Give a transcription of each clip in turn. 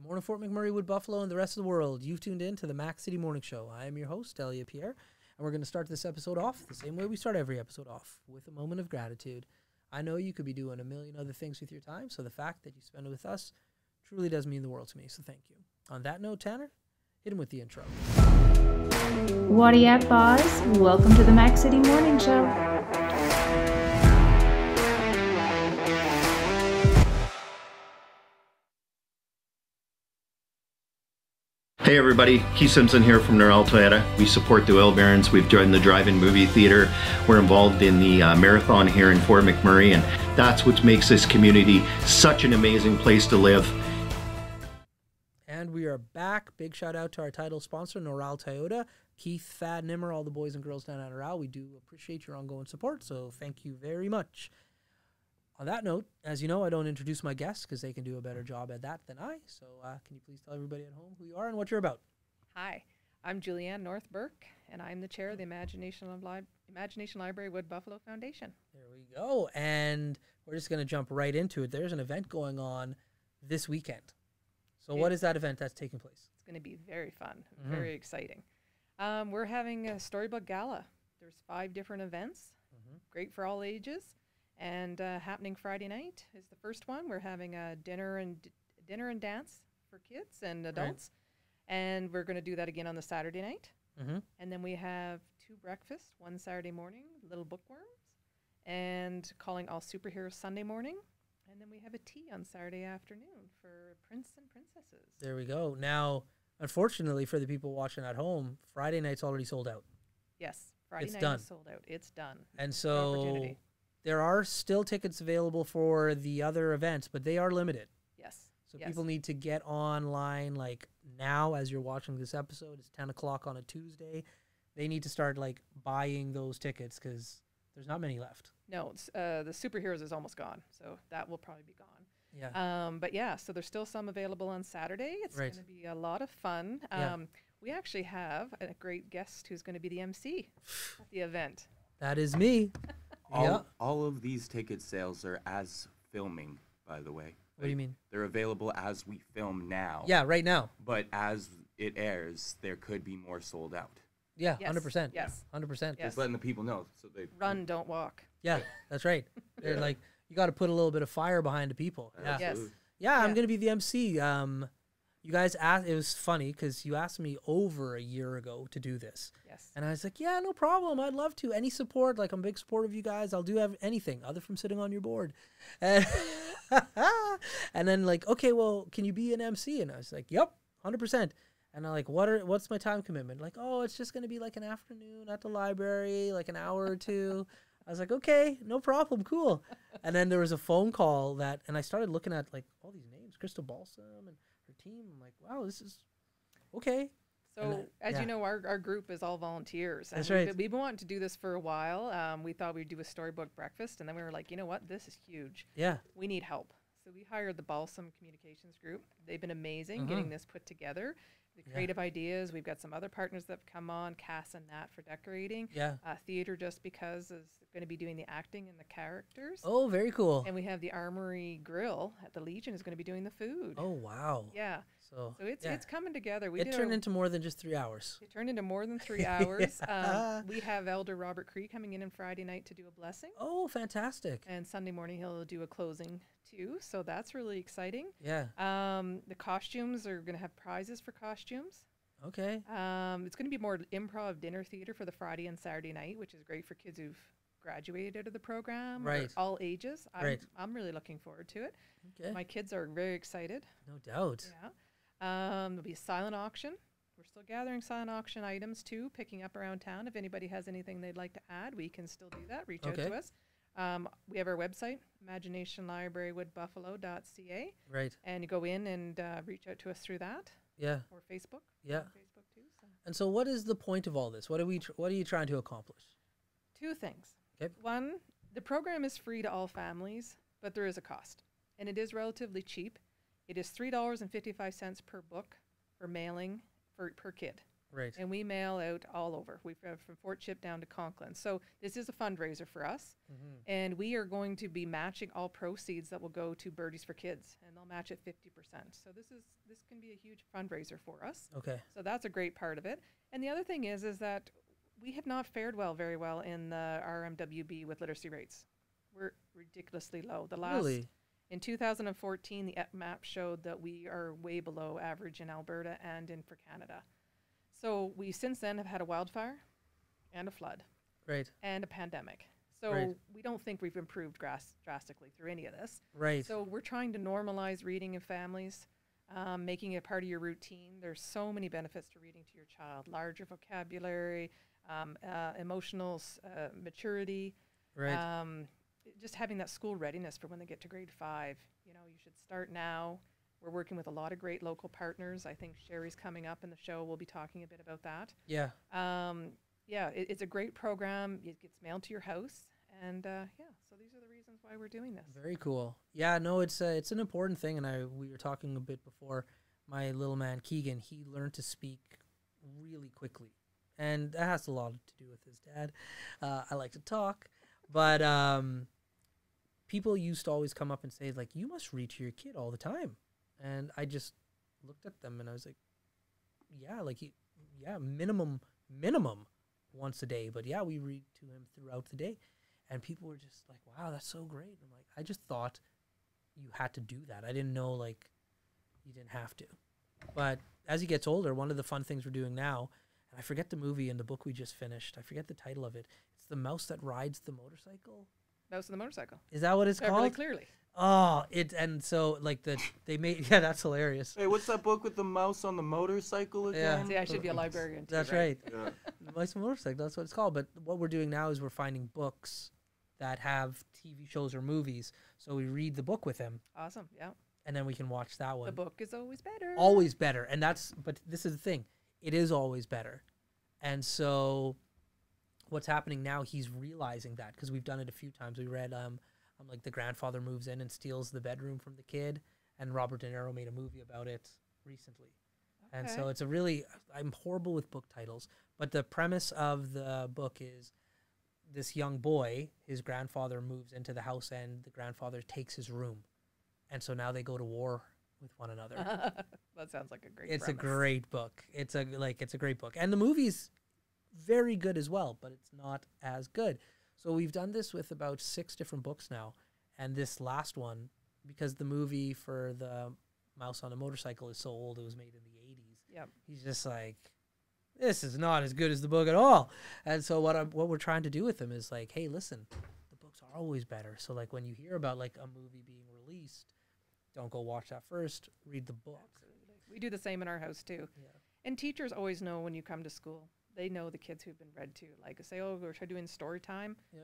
Good morning, Fort McMurray, Wood Buffalo, and the rest of the world. You've tuned in to the Mac City Morning Show. I am your host, Elliot Pierre, and we're going to start this episode off the same way we start every episode off, with a moment of gratitude. I know you could be doing a million other things with your time, so the fact that you spend it with us truly does mean the world to me, so thank you. On that note, Tanner, hit him with the intro. Whatty up, boss? Welcome to the Mac City Morning Show. Hey everybody, Keith Simpson here from Norel Toyota. We support the Oil Barons. We've joined the drive-in movie theater. We're involved in the marathon here in Fort McMurray, and that's what makes this community such an amazing place to live. And we are back. Big shout out to our title sponsor, Norel Toyota. Keith, Thad, Nimmer, all the boys and girls down at Norel. We do appreciate your ongoing support, so thank you very much. On that note, as you know, I don't introduce my guests because they can do a better job at that than I. So can you please tell everybody at home who you are and what you're about? Hi, I'm Julianne North Bourque, and I'm the chair of the Imagination Library Wood Buffalo Foundation. There we go. And we're just going to jump right into it. There's an event going on this weekend. So what is that event that's taking place? It's going to be very fun, very exciting. We're having a Storybook Gala. There's 5 different events, great for all ages. And happening Friday night is the first one. We're having a dinner and dance for kids and adults. Right. And we're going to do that again on the Saturday night. And then we have 2 breakfasts, one Saturday morning, Little Bookworms, and Calling All Superheroes Sunday morning. And then we have a tea on Saturday afternoon for Prince and Princesses. There we go. Now, unfortunately for the people watching at home, Friday night's already sold out. Yes, Friday night is sold out. It's done. And so there are still tickets available for the other events, but they are limited. Yes. So people need to get online like now as you're watching this episode. It's 10 o'clock on a Tuesday. They need to start like buying those tickets because there's not many left. No, it's, the superheroes is almost gone, so that will probably be gone. Yeah. But yeah, so there's still some available on Saturday. It's going to be a lot of fun. We actually have a great guest who's going to be the MC at the event. That is me. All of these ticket sales are as filming, by the way. What do you mean? They're available as we film now. Yeah, right now. But as it airs, there could be more sold out. Yeah, 100%. Yes. 100%. Just letting the people know. So they run, don't walk. Yeah, that's right. They're like, you got to put a little bit of fire behind the people. Yeah. Yes. Yeah, I'm going to be the MC. You guys asked, it was funny because you asked me over a year ago to do this. Yes. And I was like, yeah, no problem. I'd love to. Any support. Like, I'm a big supporter of you guys. I'll do anything other from sitting on your board. And, and then like, okay, well, can you be an MC? And I was like, yep, 100%. And I'm like, what's my time commitment? Like, oh, it's just going to be like an afternoon at the library, like an hour or 2. I was like, okay, no problem, cool. And then there was a phone call and I started looking at like all these names, Crystal Balsam and her team. I'm like, wow, this is okay. So as you know, our group is all volunteers. That's and right. We've been wanting to do this for a while. We thought we'd do a storybook breakfast, and then we were like, you know what, this is huge. Yeah. We need help. So we hired the Balsam Communications Group. They've been amazing getting this put together. The creative ideas. We've got some other partners that have come on, Cass and Nat for decorating. Yeah. Theater Just Because is going to be doing the acting and the characters. Oh, very cool. And we have the Armory Grill at the Legion is going to be doing the food. Oh, wow. Yeah. So it's coming together. It turned into more than just 3 hours. It turned into more than 3 hours. We have Elder Robert Cree coming in on Friday night to do a blessing. Oh, fantastic. And Sunday morning he'll do a closing too. So that's really exciting. Yeah. The costumes are going to have prizes for costumes. Okay. It's going to be more improv dinner theater for the Friday and Saturday night, which is great for kids who've graduated out of the program. Right. All ages. Right. I'm really looking forward to it. Okay. My kids are very excited. No doubt. Yeah. There'll be a silent auction. We're still gathering silent auction items too, picking up around town. If anybody has anything they'd like to add, we can still do that. Reach out to us. We have our website, imaginationlibrarywoodbuffalo.ca. Right. And you go in and reach out to us through that. Yeah. Or Facebook. Yeah. Facebook too. So. And so what is the point of all this? What are you trying to accomplish? 2 things. Okay. One, the program is free to all families, but there is a cost. And it is relatively cheap. It is $3.55 per book for mailing per kid. Right. And we mail out all over. We've from Fort Chip down to Conklin. So this is a fundraiser for us. And we are going to be matching all proceeds that will go to Birdies for Kids, and they'll match at 50%. So this can be a huge fundraiser for us. Okay. So that's a great part of it. And the other thing is that we have not fared very well in the RMWB with literacy rates. We're ridiculously low. Really? In 2014, the map showed that we are way below average in Alberta and for Canada. So we since then have had a wildfire and a flood Right. and a pandemic. So Right. we don't think we've improved drastically through any of this. Right. So we're trying to normalize reading in families, making it part of your routine. There's so many benefits to reading to your child: larger vocabulary, emotional maturity, Right. just having that school readiness for when they get to grade 5. You know, you should start now. We're working with a lot of great local partners. I think Sherry's coming up in the show. We'll be talking a bit about that. Yeah. It's a great program. It gets mailed to your house. And so these are the reasons why we're doing this. Very cool. Yeah, no, it's an important thing, and we were talking a bit before. My little man Keegan, he learned to speak really quickly, and that has a lot to do with his dad. I like to talk, but people used to always come up and say, like, you must read to your kid all the time, and I just looked at them and I was like, yeah, minimum once a day, but yeah, we read to him throughout the day. And people were just like, wow, that's so great. I'm like, I just thought you had to do that. I didn't know, like, you didn't have to. But as he gets older, one of the fun things we're doing now, and I forget the movie and the book we just finished. I forget the title of it. It's The Mouse That Rides the Motorcycle. Mouse and the Motorcycle. Is that what it's Beverly called? Clearly. Oh, and so, like, they made, yeah, that's hilarious. Hey, what's that book with the mouse on the motorcycle again? See, I should be a librarian too, That's right. Yeah. The Mouse and Motorcycle, that's what it's called. But what we're doing now is we're finding books that have TV shows or movies. So we read the book with him, Awesome, yeah. and then we can watch that one. The book is always better. Always better. And but this is the thing. It is always better. And so what's happening now, he's realizing that, because we've done it a few times. We read, like, the grandfather moves in and steals the bedroom from the kid, and Robert De Niro made a movie about it recently. Okay. And so it's I'm horrible with book titles, but the premise of the book is this young boy, his grandfather moves into the house and the grandfather takes his room. And so now they go to war with one another. That sounds like a great It's premise. a great book. It's a great book. And the movie's very good as well, but it's not as good. So we've done this with about 6 different books now. And this last one, because the movie for the Mouse on a Motorcycle is so old, it was made in the 80s. Yep. He's just like, this is not as good as the book at all. And so what we're trying to do with him is like, hey, listen, the books are always better. So, like, when you hear about, like, a movie being released, don't go watch that first. Read the book. Absolutely. We do the same in our house too. Yeah. And teachers always know when you come to school. They know the kids who've been read to. Like, say, oh, we're doing story time. Yeah.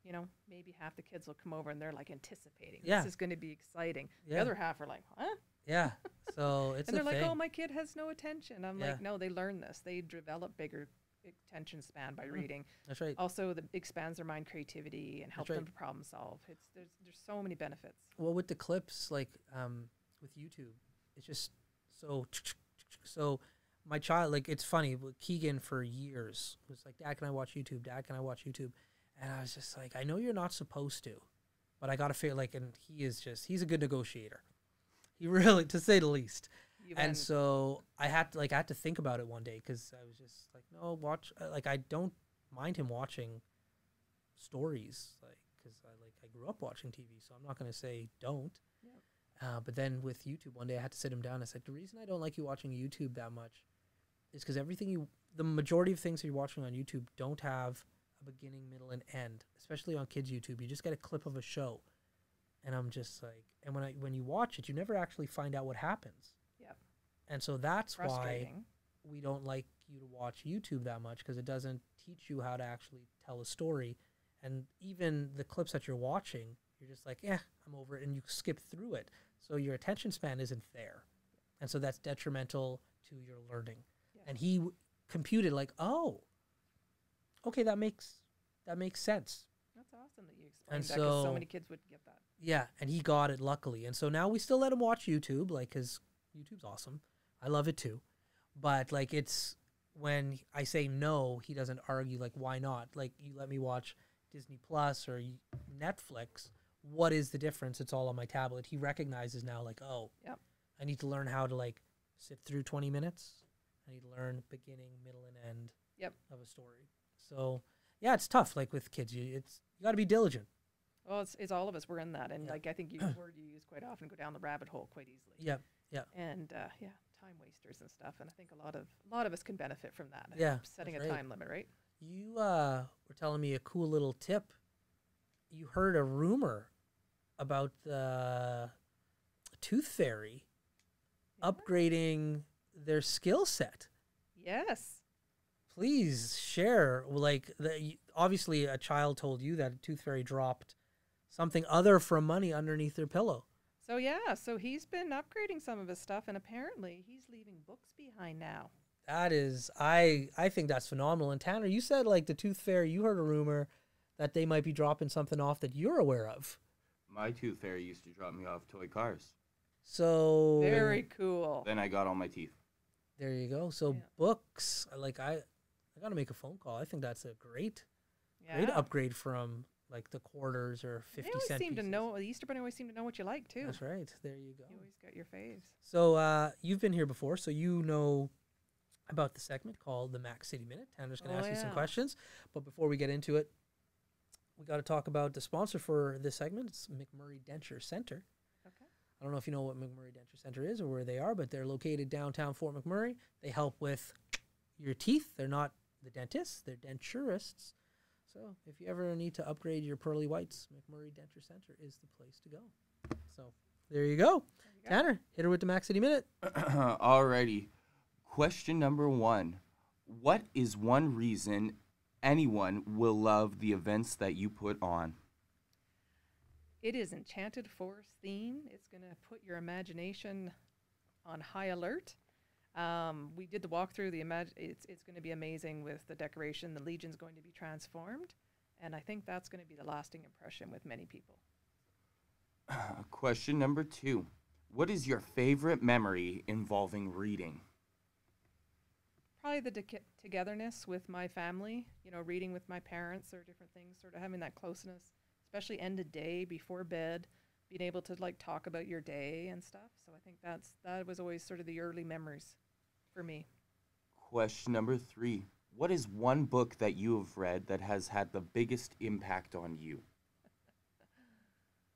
You know, maybe half the kids will come over and they're like anticipating. Yeah. This is going to be exciting. Yeah. The other half are like, huh? Yeah. So it's And they're a like, thing. oh, my kid has no attention. I'm Yeah. like, no, they learn this. They develop bigger attention span by reading. That's right. Also, it expands their mind creativity and helps right. them problem solve. There's so many benefits. Well, with the clips, like, with YouTube, it's just so my child, like, it's funny, Keegan for years was like, Dad, can I watch YouTube? Dad, can I watch YouTube? And I was just like, I know you're not supposed to, but I got to feel like, and he's a good negotiator. He really, to say the least. And so I had to think about it one day, because I was just like, no, watch, like, I don't mind him watching stories, like, because I grew up watching TV, so I'm not going to say don't. Yep. But then with YouTube, one day I had to sit him down. I said, the reason I don't like you watching YouTube that much is because the majority of things that you're watching on YouTube don't have a beginning, middle, and end, especially on kids' YouTube. You just get a clip of a show. And I'm just like, and when you watch it, you never actually find out what happens. Yep. And so that's why Frustrating. we don't like you to watch YouTube that much, because it doesn't teach you how to actually tell a story. And even the clips that you're watching, you're just like, yeah, I'm over it, and you skip through it. So your attention span isn't there. And so that's detrimental to your learning. Yeah. And he computed like, oh, okay, that makes sense. That's awesome that you And explained that, because so so- many kids would get that. Yeah, and he got it, luckily. And so now we still let him watch YouTube, like, because YouTube's awesome. I love it too. But, like, when I say no, he doesn't argue like, why not? Like, you let me watch Disney Plus or Netflix. What is the difference? It's all on my tablet. He recognizes now, like, oh, Yep. I need to learn how to like sit through 20 minutes. I need to learn beginning, middle, and end Yep. of a story. So yeah, it's tough. Like with kids, you got to be diligent. Well, it's all of us. We're in that, and Yeah. like I think the word you use quite often, go down the rabbit hole quite easily. Yep. Yeah. And yeah, time wasters and stuff. And I think a lot of us can benefit from that. Yeah, setting a that's right. time limit, right? You were telling me a cool little tip. You heard a rumor about the Tooth Fairy upgrading their skill set. Yes. Please share. Like, obviously, a child told you that a Tooth Fairy dropped something other from money underneath their pillow. So yeah, so he's been upgrading some of his stuff, and apparently he's leaving books behind now. That is, I think that's phenomenal. And Tanner, you said like the Tooth Fairy, you heard a rumor that they might be dropping something off that you're aware of. My Tooth Fairy used to drop me off toy cars. So Very cool. Then I got all my teeth. there you go. So Yeah. books, like I got to make a phone call. I think that's a great Yeah. upgrade from like the quarters or 50 They always cent seem to pieces. know. The Easter Bunny always seem to know what you like too. That's right. There you go. You always got your faves. So you've been here before, so you know about the segment called the Mac City Minute. Tanner's going to ask you some yeah. questions. But before we get into it, we got to talk about the sponsor for this segment. It's Mcbury Denture Center. Okay. I don't know if you know what Mcbury Denture Center is or where they are, but they're located downtown Fort McMurray. They help with your teeth. They're not the dentists, they're denturists. So if you ever need to upgrade your pearly whites, Mcbury Denture Center is the place to go. So there you go. Tanner, hit her with the Mac City Minute. Alrighty. Question number 1. What is one reason anyone will love the events that you put on? It is Enchanted Forest theme. It's going to put your imagination on high alert. We did the walkthrough. It's going to be amazing with the decoration. The Legion's going to be transformed, and I think that's going to be the lasting impression with many people. Question number 2. What is your favorite memory involving reading? Probably the togetherness with my family. You know, reading with my parents or different things. Sort of having that closeness, especially end of day before bed, being able to like talk about your day and stuff. So I think that was always sort of the early memories for me. Question number 3. What is one book that you have read that has had the biggest impact on you?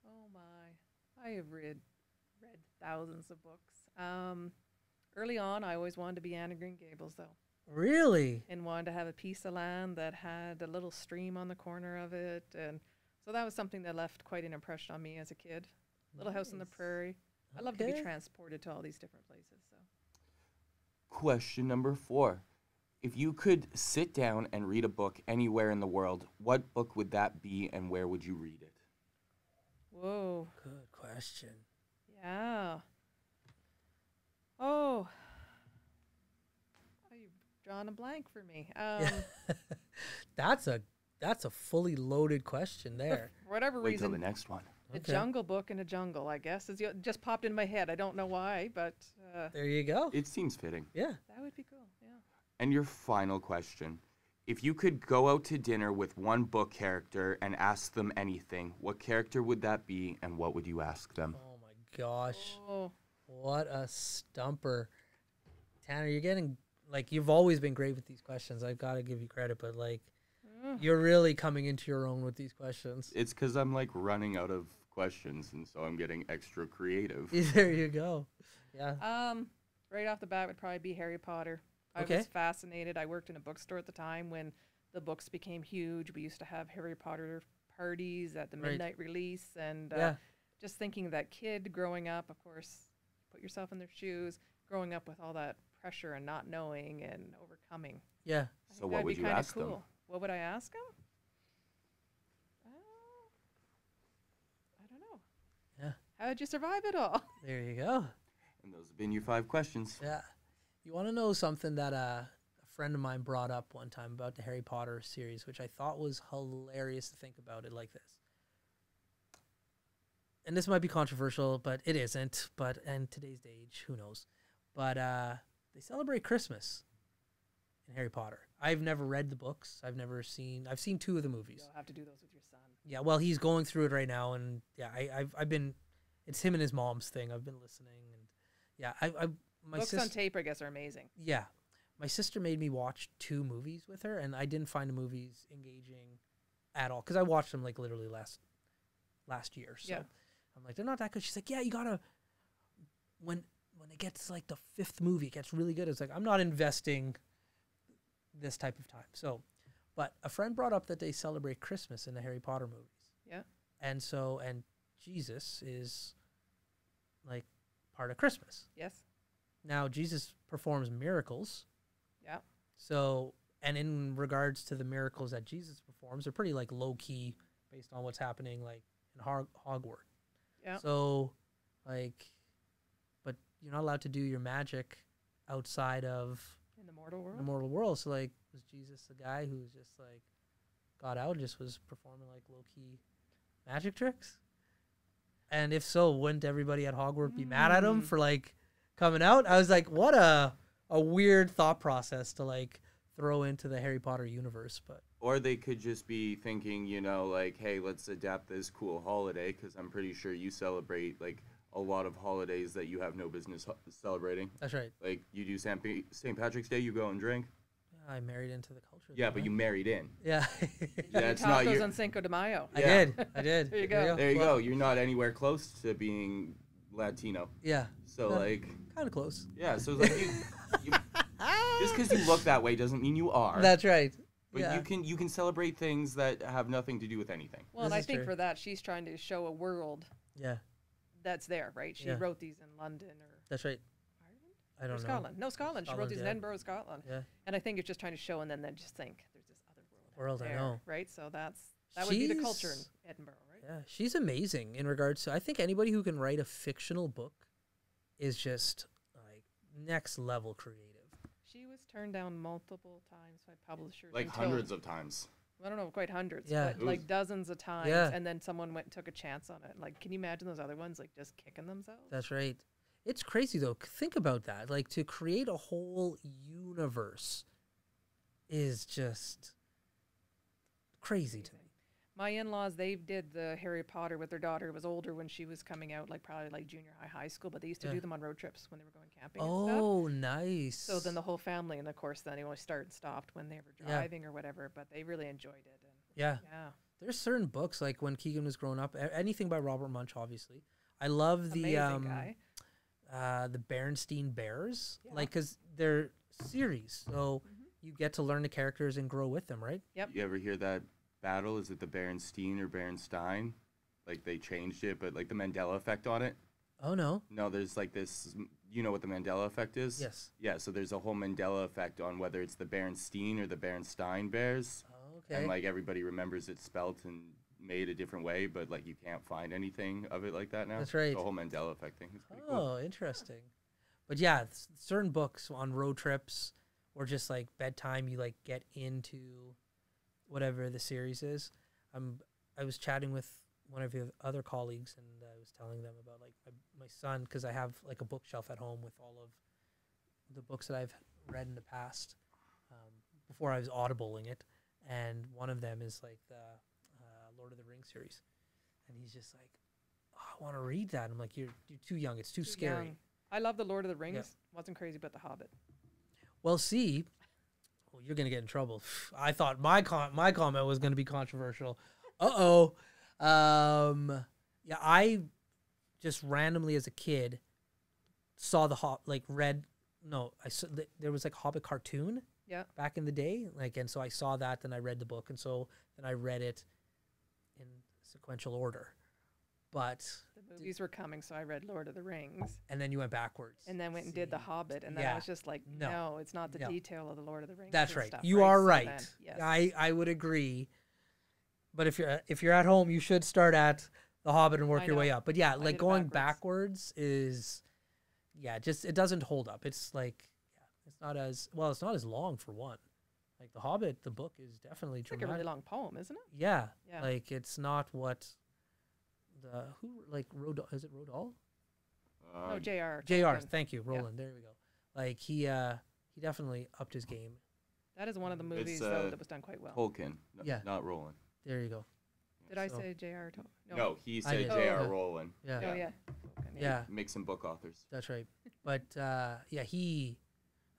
Oh my, I have read thousands of books. Early on, I always wanted to be Anne of Green Gables, though, Really? and wanted to have a piece of land that had a little stream on the corner of it, and so that was something that left quite an impression on me as a kid. Little house on the Nice. prairie. I love to be Okay. transported to all these different places. So Question number 4. If you could sit down and read a book anywhere in the world, what book would that be and where would you read it? whoa, Good question. yeah. Oh, you've drawn a blank for me. That's a fully loaded question there. For whatever Wait till reason, the next one. a Okay. Jungle Book in a jungle, I guess, it just popped in my head. I don't know why, but There you go. It seems fitting. Yeah. that would be cool. Yeah. And your final question. If you could go out to dinner with one book character and ask them anything, what character would that be and what would you ask them? Oh my gosh. Oh, What a stumper. Tanner, you're getting, like, you've always been great with these questions. I've got to give you credit, but, like, you're really coming into your own with these questions. It's because I'm like running out of questions, and so I'm getting extra creative. There you go. Yeah. right off the bat would probably be Harry Potter. I Okay. was fascinated. I worked in a bookstore at the time when the books became huge. We used to have Harry Potter parties at the Right. midnight release, and Yeah. just thinking of that kid growing up, of course, put yourself in their shoes, growing up with all that pressure and not knowing and overcoming. Yeah. I So think what that'd would be you kinda ask them? cool. What would I ask him? I don't know. Yeah. How did you survive it all? There you go. And those have been your 5 questions. Yeah. You want to know something that a friend of mine brought up one time about the Harry Potter series, which I thought was hilarious to think about it like this. And this might be controversial, but it isn't. But in today's age, who knows? But they celebrate Christmas in Harry Potter. I've never read the books. I've seen 2 of the movies. You'll have to do those with your son. Yeah, well, he's going through it right now, and yeah, I've been. It's him and his mom's thing. I've been listening, and yeah, my Books on tape, I guess, are amazing. Yeah, my sister made me watch 2 movies with her, and I didn't find the movies engaging at all because I watched them like literally last year. So I'm like, they're not that good. She's like, yeah, you gotta when it gets like the 5th movie, it gets really good. It's like I'm not investing this type of time. So, but a friend brought up that they celebrate Christmas in the Harry Potter movies. Yeah. And Jesus is like part of Christmas. Yes. Now Jesus performs miracles. Yeah. So, and in regards to the miracles that Jesus performs, they're pretty like low key based on what's happening like in Hogwarts. Yeah. So, like, but you're not allowed to do your magic outside of in the mortal world. the mortal world. So, like, was Jesus a guy who was just like got out and just was performing like low key magic tricks? And if so, wouldn't everybody at Hogwarts be mad at him for like coming out? I was like, what a weird thought process to like throw into the Harry Potter universe. But Or they could just be thinking, you know, like, hey, let's adapt this cool holiday, because I'm pretty sure you celebrate like a lot of holidays that you have no business celebrating. that's right. Like you do St. Patrick's Day, you go and drink. I married into the culture. Yeah, but you married in. Yeah. Yeah, it's not Tacos your. on Cinco de Mayo. I Yeah. did. There you go. There you go. You're not anywhere close to being Latino. Yeah. So Yeah. like, Kind of close. yeah. So like you just because you look that way doesn't mean you are. That's right. But yeah. you can celebrate things that have nothing to do with anything. Well, and This I is think true. for that, she's trying to show a world Yeah. that's there, right? She Yeah. wrote these in London or That's right. Ireland? I Or don't know. Scotland. No, Scotland. She wrote Scotland, these in yeah. Edinburgh, Scotland. Yeah. And I think it's just trying to show, and then just think there's this other world. World, I there, know. Right? So that would be the culture in She's- Edinburgh, right? Yeah. She's amazing in regards to. I think anybody who can write a fictional book is just like next level creative. She was turned down multiple times by publishers. Like until- hundreds of times. I don't know, quite hundreds, Yeah. but It like was- dozens of times. Yeah. And then someone went and took a chance on it. Like, can you imagine those other ones, like, just kicking themselves? That's right. It's crazy though. Think about that. Like to create a whole universe is just crazy to me. My in-laws, they did the Harry Potter with their daughter who was older when she was coming out, like probably like junior high school, but they used to Yeah. do them on road trips when they were going camping and stuff. Oh, nice. So then the whole family, and of course then they only started and stopped when they were Yeah. driving or whatever, but they really enjoyed it. And yeah. yeah, There's certain books like when Keegan was growing up, anything by Robert Munsch, obviously. I love the amazing guy. the Berenstain Bears, Yeah. like because they're series, so you get to learn the characters and grow with them, right? Yep. You ever hear that battle? Is it the Berenstein or Berenstein? Like they changed it, but like the Mandela effect on it. Oh no. No, there's like this. You know what the Mandela effect is? Yes. Yeah. So there's a whole Mandela effect on whether it's the Berenstein or the Berenstein Bears, Oh, okay. and like everybody remembers it spelt and made a different way, but like you can't find anything of it like that now. That's right. The whole Mandela effect thing is pretty cool. Oh, interesting. But yeah, certain books on road trips or just like bedtime, you like get into whatever the series is. I was chatting with one of your other colleagues, and I was telling them about like my son, because I have like a bookshelf at home with all of the books that I've read in the past before I was audibling it, and one of them is like the Lord of the Rings series, and he's just like, oh, I want to read that. I'm like, you're too young. It's too scary. Young. I love the Lord of the Rings. Wasn't crazy about the Hobbit. Well, see, you're gonna get in trouble. I thought my comment was gonna be controversial. Yeah, I just randomly as a kid saw there was like Hobbit cartoon Yeah. back in the day, like, and so I saw that, then I read the book, and so then I read it in sequential order. But The movies were coming, so I read Lord of the Rings. and then you went backwards, And then went and did The Hobbit, and then Yeah. I was just like, No. no, it's not the No. detail of the Lord of the Rings. That's and right. stuff, You are So right. then, yes. I would agree. But if you're at home, you should start at The Hobbit and work I your way know. up. But yeah, I like did it going backwards. backwards is, just it doesn't hold up. It's like, it's not as long for one. Like The Hobbit, the book is definitely It's like dramatic. a really long poem, isn't it? Yeah, Yeah. like it's not what is it Rodal? No, J.R. J.R. Tolkien. Thank you, Roland. There we go. Like he definitely upped his game That is one of the movies It's, though, that was done quite well. Tolkien, Yeah. not Roland. There you go. Did I So- say J.R. No, he I said did. J.R. Oh, yeah. Roland. Yeah. Oh, yeah. Yeah, Mixing book authors. that's right. But yeah,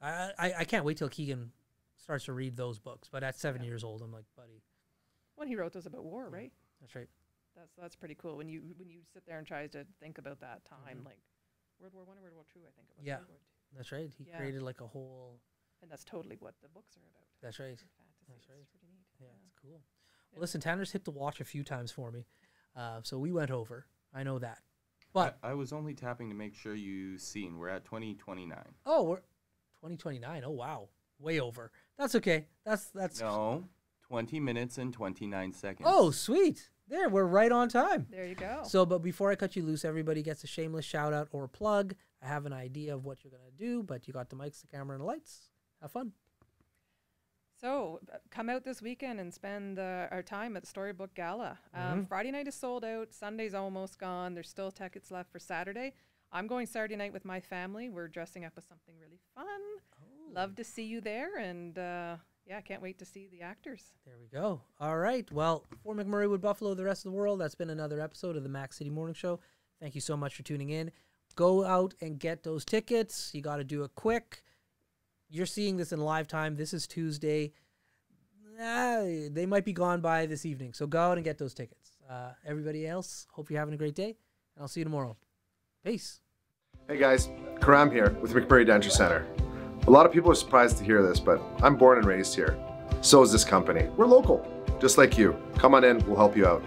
I can't wait till Keegan starts to read those books. But at 7 years old, I'm like, buddy, When he wrote those about war, right? that's right. That's pretty cool. When you sit there and try to think about that time, Mhm. like World War I or World War II, I think it was. Yeah. World War II. That's right. He Yeah. created like a whole. And that's totally what the books are about. That's right. Fantasy. That's right. It's pretty neat. Yeah, it's cool. Yeah. Well, listen, Tanner's hit the watch a few times for me, so we went over. I know that. But I was only tapping to make sure you seen. We're at 2029. oh, we're 2029. Oh wow, way over. That's okay. That's No, 20 minutes and 29 seconds. Oh, sweet. There, we're right on time. There you go. So, but before I cut you loose, everybody gets a shameless shout out or plug. I have an idea of what you're going to do, but you got the mics, the camera, and the lights. Have fun. So come out this weekend and spend our time at the Storybook Gala. Friday night is sold out. Sunday's almost gone. There's still tickets left for Saturday. I'm going Saturday night with my family. We're dressing up as something really fun. Love to see you there. And yeah, I can't wait to see the actors. There we go. All right. Well, for Mcbury with Buffalo, the rest of the world, that's been another episode of the Mac City Morning Show. Thank you so much for tuning in. Go out and get those tickets. You got to do it quick. You're seeing this in live time. This is Tuesday. They might be gone by this evening. So go out and get those tickets. Everybody else, hope you're having a great day. And I'll see you tomorrow. Peace. Hey guys, Karam here with Mcbury Denture Center. A lot of people are surprised to hear this, but I'm born and raised here. So is this company. We're local, just like you. Come on in, we'll help you out.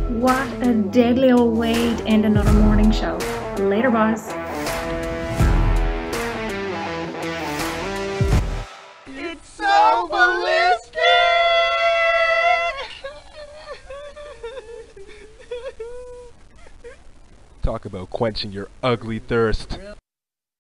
What a deadly old way to end another morning show. Later, boss. It's so ballistic! Talk about quenching your ugly thirst.